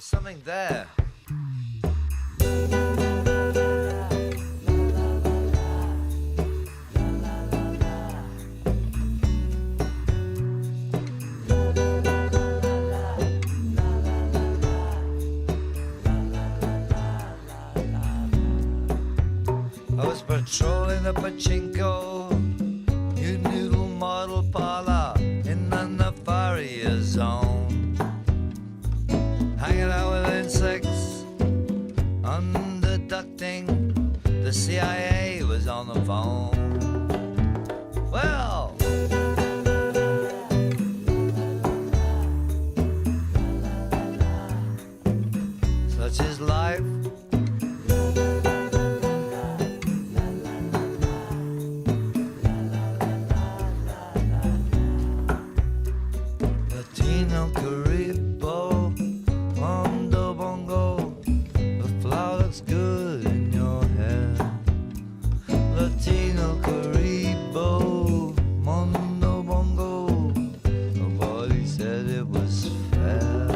There's something there. I was patrolling the pachinko, new noodle model parlor in the Nefaria zone. Hanging out with insects, underducting, the CIA was on the phone. Well, such is life. Latino Caribo, Mondo Bongo, the flower looks good in your hair. Latino Caribo, Mondo Bongo, nobody said it was fair.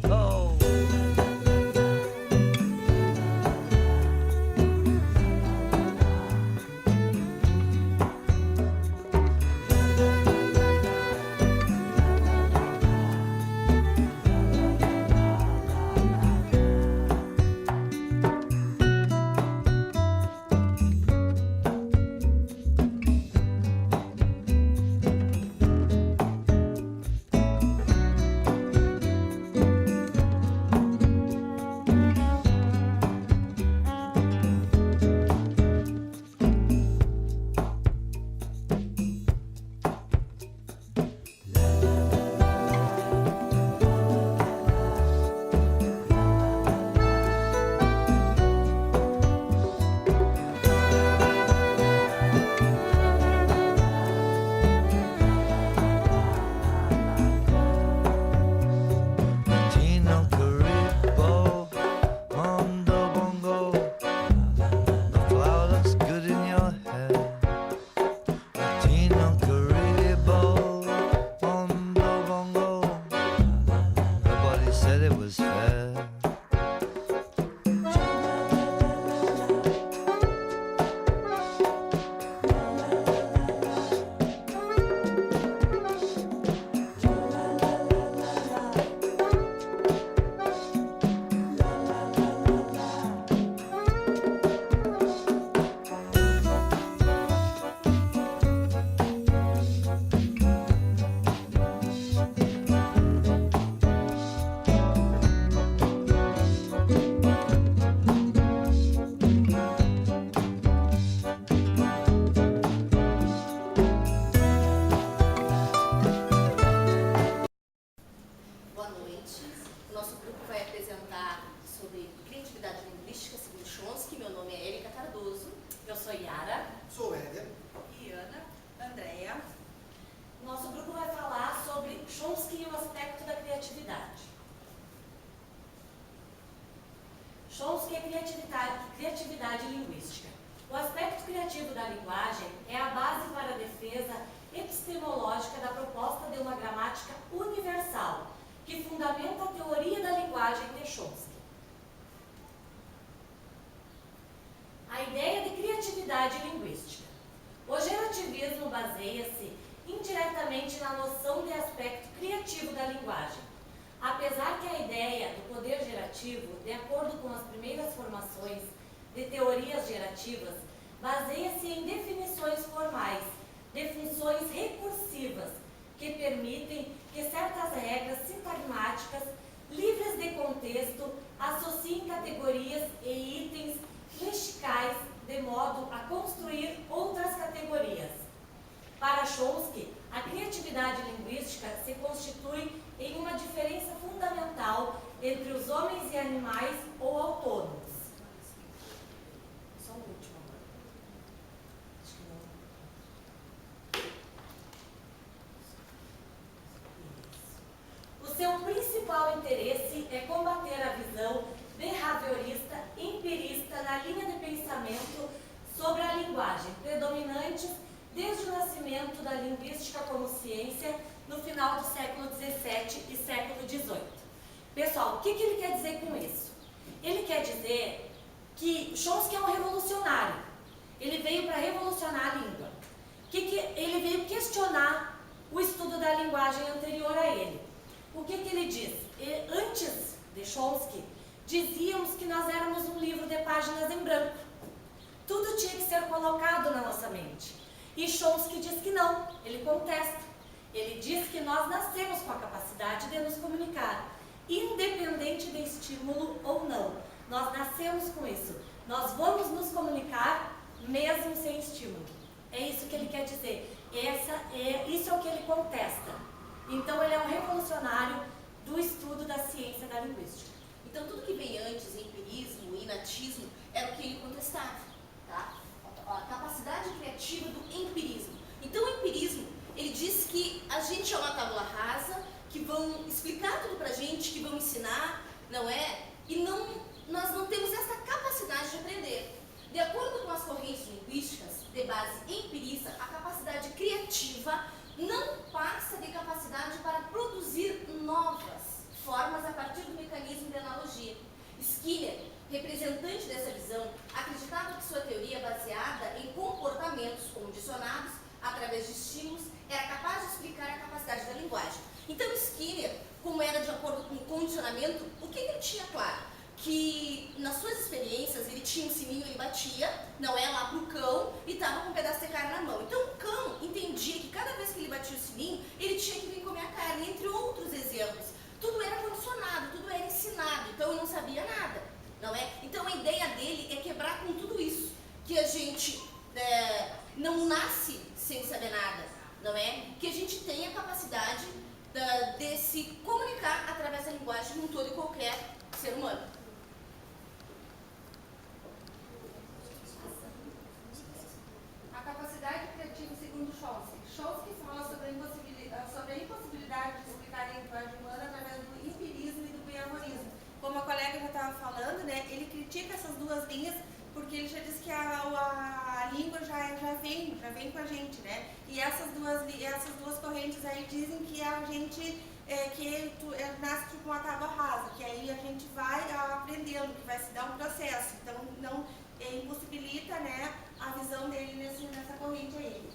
Oh. Latino Caribo, Mondo Bongo, the flower looks good in your hair. Latino Caribo, Mondo Bongo, nobody said it was fair. Boa noite. O nosso grupo vai apresentar sobre criatividade linguística segundo Chomsky. Meu nome é Érica Cardoso. Eu sou Yara. Sou Éder. E Ana. Andréia. Nosso grupo vai falar sobre Chomsky e o aspecto da criatividade. Chomsky é criatividade linguística. O aspecto criativo da linguagem é a base para a defesa epistemológica da proposta de uma gramática universal, que fundamenta a teoria da linguagem de Chomsky. A ideia de criatividade linguística. O gerativismo baseia-se indiretamente na noção de aspecto criativo da linguagem. Apesar que a ideia do poder gerativo, de acordo com as primeiras formações de teorias gerativas, baseia-se em definições formais, de funções recursivas, que permitem que certas regras sintagmáticas, livres de contexto, associem categorias e itens lexicais de modo a construir outras categorias. Para Chomsky, a criatividade linguística se constitui em uma diferença fundamental entre os homens e animais ou autônomos. Só um último agora. Acho que não. O seu principal interesse é combater a visão behaviorista, empirista na linha de pensamento sobre a linguagem, predominantes desde o nascimento da linguística como ciência no final do século XVII e século XVIII. Pessoal, o que ele quer dizer com isso? Ele quer dizer que Chomsky é um revolucionário. Ele veio para revolucionar a língua. Ele veio questionar o estudo da linguagem anterior a ele. O que ele diz? Antes de Chomsky, dizíamos que nós éramos um livro de páginas em branco. Tudo tinha que ser colocado na nossa mente. E Chomsky diz que não, ele contesta. Ele diz que nós nascemos com a capacidade de nos comunicar, independente de estímulo ou não. Nós nascemos com isso. Nós vamos nos comunicar mesmo sem estímulo. É isso que ele quer dizer. Isso é o que ele contesta. Então ele é um revolucionário do estudo da ciência da linguística. Então tudo que vem antes, empirismo, inatismo, era o que ele contestava, tá? A capacidade criativa do empirismo. Então o empirismo, ele diz que a gente é uma tábula rasa, que vão explicar tudo pra gente, que vão ensinar, não é? E nós não temos essa capacidade de aprender. De acordo com as correntes linguísticas de base empirista, a capacidade criativa não passa de capacidade para produzir novas formas a partir do mecanismo de analogia. Skinner, representante dessa visão, acreditava que sua teoria baseada em comportamentos condicionados através de estímulos era capaz de explicar a capacidade da linguagem. Então Skinner, como era de acordo com o condicionamento, o que ele tinha claro? Que nas suas experiências ele tinha um sininho, ele batia, não é, lá pro cão e estava com um pedaço de carne na mão. Então o cão entendia que cada vez que ele batia o sininho, ele tinha que vir comer a carne, entre outros exemplos. Tudo era condicionado, tudo era ensinado, então eu não sabia nada, não é? Então a ideia dele é quebrar com tudo isso, que a gente não nasce sem saber nada, não é? Que a gente tem a capacidade de se comunicar através da linguagem de um todo e qualquer ser humano. A capacidade criativa segundo Chomsky. Chomsky fala sobre a impossibilidade de explicar a linguagem humana através do empirismo e do behaviorismo. Como a colega já estava falando, né, ele critica essas duas linhas porque ele já diz que a língua já vem com a gente, né? E essas duas correntes aí dizem que a gente nasce tipo uma tábua rasa, que aí a gente vai aprendendo, que vai se dar um processo. Então não impossibilita, né, a visão dele nessa corrente aí.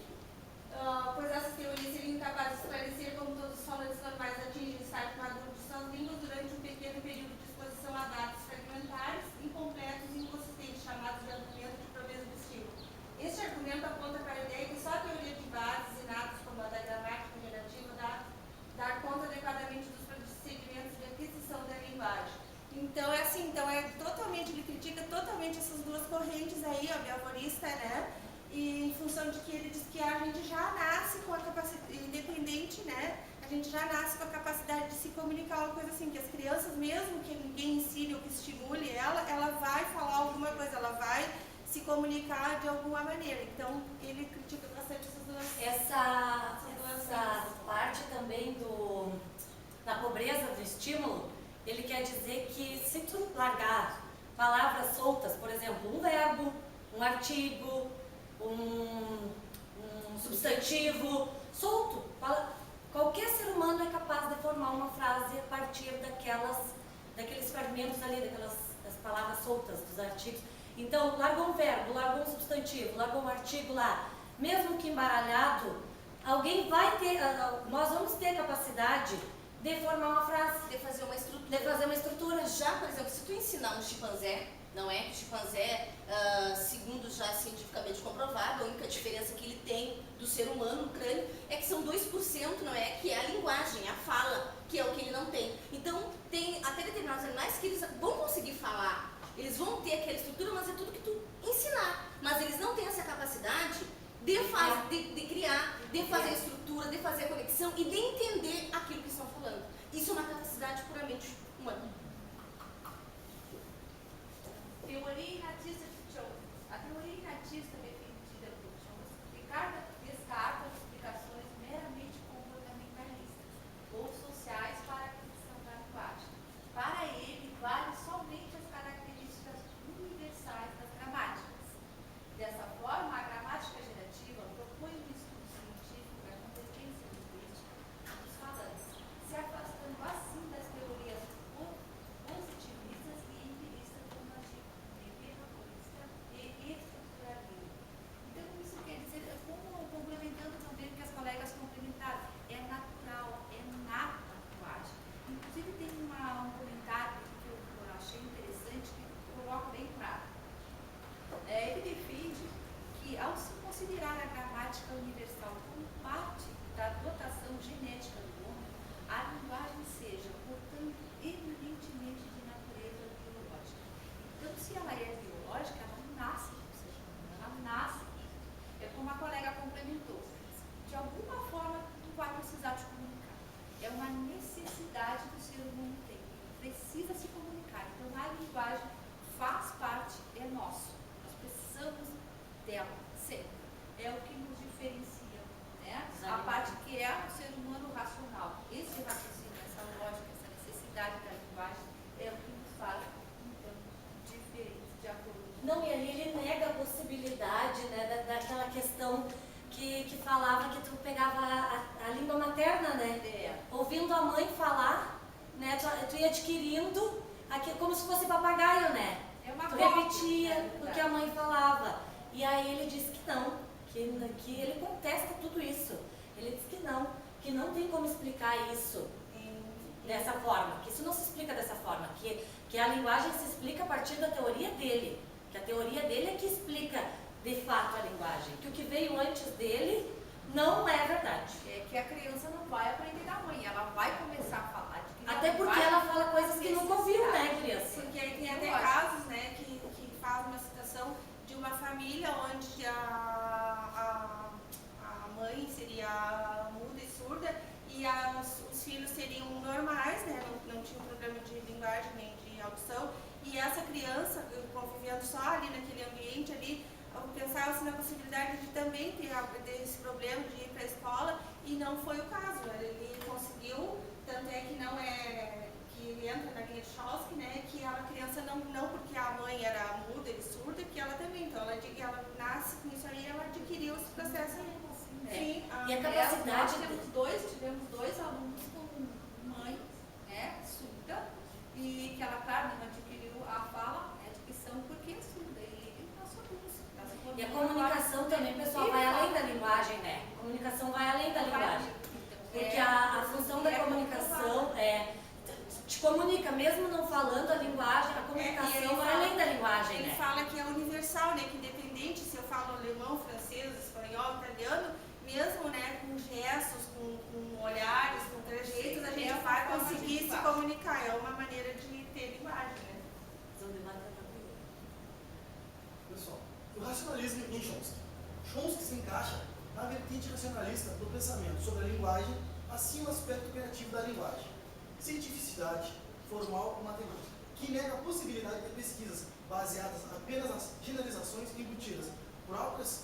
Pois essas teorias seriam incapazes de esclarecer como todos os falantes normais atingem o estágio maduro de suas línguas durante um pequeno período de exposição a dados fragmentares, incompletos e inconsistentes, chamados de argumento de proveza do estímulo. Este argumento aponta para a ideia que só a teoria de bases inatos, como a da gramática gerativa, dá conta adequadamente dos procedimentos de aquisição da linguagem. Então é assim, ele critica totalmente essas duas correntes aí, ó, behaviorista, né? E em função de que ele diz que a gente já nasce com a capacidade, independente, né? A gente já nasce com a capacidade de se comunicar, uma coisa assim, que as crianças, mesmo que ninguém ensine ou que estimule ela vai falar alguma coisa, ela vai se comunicar de alguma maneira. Então, ele critica bastante essas duas Essa parte também da pobreza do estímulo, ele quer dizer que se tu largar palavras soltas, por exemplo, um verbo, um artigo, um substantivo solto, qualquer ser humano é capaz de formar uma frase a partir daqueles fragmentos ali, das palavras soltas, dos artigos. Então, largou um verbo, largou um substantivo, largou um artigo lá, mesmo que embaralhado, nós vamos ter a capacidade de formar uma frase, De fazer uma estrutura. de fazer uma estrutura. Já, por exemplo, se tu ensinar um chimpanzé, não é? O chimpanzé, segundo já cientificamente comprovado, a única diferença que ele tem do ser humano no crânio é que são 2%, não é? Que é a linguagem, a fala, que é o que ele não tem. Então, tem até determinados animais que eles vão conseguir falar, eles vão ter aquela estrutura, mas é tudo que tu ensinar. Mas eles não têm essa capacidade de criar, de fazer a estrutura, de fazer a conexão e de entender aquilo que estão falando. Isso é uma capacidade puramente humana. Teoria inatista de Chomsky. A teoria inatista defendida por Chomsky descarta explicações meramente comportamentalistas ou sociais para a aquisição da linguagem. Para ele, valem somente as características universais das gramáticas. Dessa forma, a gramática gerativa propõe um estudo científico da competência linguística dos falantes, se afastando assim das teorias capacidade que o ser humano tem. Ele precisa se comunicar. Então, a linguagem faz parte, é nosso. Nós precisamos dela, sempre. É o que nos diferencia, né? A parte que é o ser humano racional. Esse raciocínio, essa lógica, essa necessidade da linguagem é o que nos faz, então, diferentes de acordo com... Não, e ali ele nega a possibilidade, né, daquela questão que falava que tu pegava a língua materna, né? Ouvindo a mãe falar, né, tu ia adquirindo como se fosse papagaio, né? É uma Tu cópia, repetia né? o que a mãe falava. E aí ele disse que não, que ele contesta tudo isso. Ele disse que não tem como explicar isso dessa forma, que isso não se explica dessa forma, que a linguagem se explica a partir da teoria dele, que a teoria dele é que explica de fato a linguagem, que o que veio antes dele não é verdade. É que a criança não vai aprender da mãe, ela vai começar a falar. Até porque ela fala coisas que nunca ouviu, né, criança? Porque tem até casos, né, que faz uma situação de uma família onde a mãe seria muda e surda e os filhos seriam normais, né, não tinham problema de linguagem nem de audição, e essa criança, convivendo só ali naquele ambiente ali, pensava-se na possibilidade de também ter esse problema de ir para a escola, e não foi o caso. Ele conseguiu, tanto é que não é que entra na linha de Chomsky, né, que a criança não porque a mãe era muda e surda, que ela também, então ela nasce com isso aí, ela adquiriu esse processo aí. Sim, e a capacidade... Nós tivemos dois alunos com mãe, né, surda, e que ela, claro, não adquiriu a fala, né, de dicção, porque é surda, e ele passou isso. E a comunicação também, pessoal, vai além da linguagem, né? A comunicação vai além da linguagem. Porque a função da comunicação te comunica, mesmo não falando a linguagem, a comunicação vai além da linguagem, Ele né? fala que é universal, né? Que independente se eu falo alemão, francês, espanhol, italiano, mesmo, né, com gestos, com olhares, com trejeitos, a gente vai conseguir se comunicar. É uma maneira de ter linguagem, né? Pessoal, o racionalismo em Chomsky. Chomsky se encaixa na vertente racionalista do pensamento sobre a linguagem, assim o aspecto criativo da linguagem, cientificidade, formal ou matemática, que nega a possibilidade de pesquisas baseadas apenas nas generalizações embutidas por próprias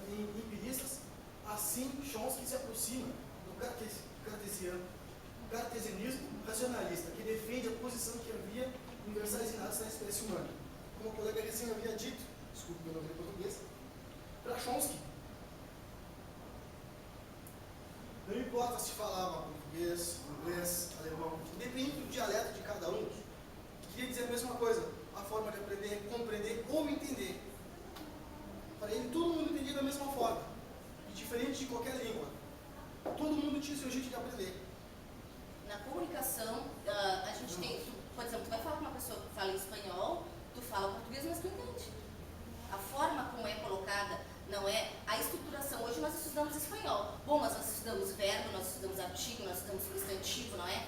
empiristas. Assim, Chomsky se aproxima do cartesianismo racionalista, que defende a posição que havia universais inatos na espécie humana. Como o colega recém havia dito, desculpe meu nome em português, para Chomsky, não importa se falava português, inglês, alemão, independente do dialeto de cada um, queria dizer a mesma coisa, a forma de aprender, compreender ou entender. Para ele, todo mundo entendia da mesma forma, e diferente de qualquer língua. Todo mundo tinha seu jeito de aprender. Na comunicação, a gente tem, por exemplo, tu vai falar com uma pessoa que fala espanhol, tu fala português, mas tu entende. A forma como é colocada não é a estruturação. Hoje nós estudamos espanhol. Bom, mas nós estudamos verbo, nós estudamos artigo, nós estudamos substantivo, não é?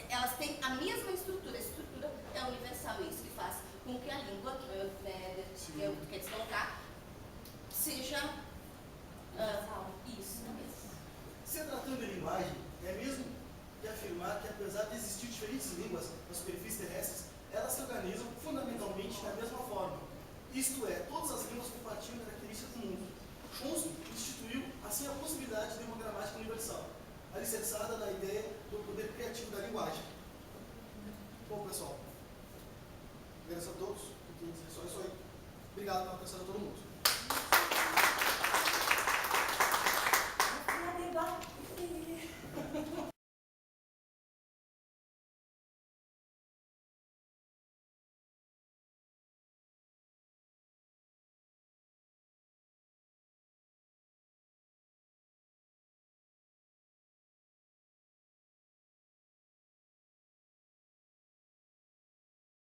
Elas têm a mesma estrutura. A estrutura é universal, é isso que faz com que a língua, que eu quero colocar, seja isso mesmo. Se tratando de linguagem, é mesmo que afirmar que, apesar de existir diferentes línguas nas superfícies terrestres, elas se organizam fundamentalmente da mesma forma. Isto é, todas as línguas compartilham características comuns. Chomsky instituiu, assim, a possibilidade de uma gramática universal, alicerçada na ideia do poder criativo da linguagem. Bom, pessoal, agradeço a todos, só isso aí. Obrigado pela atenção de todo mundo.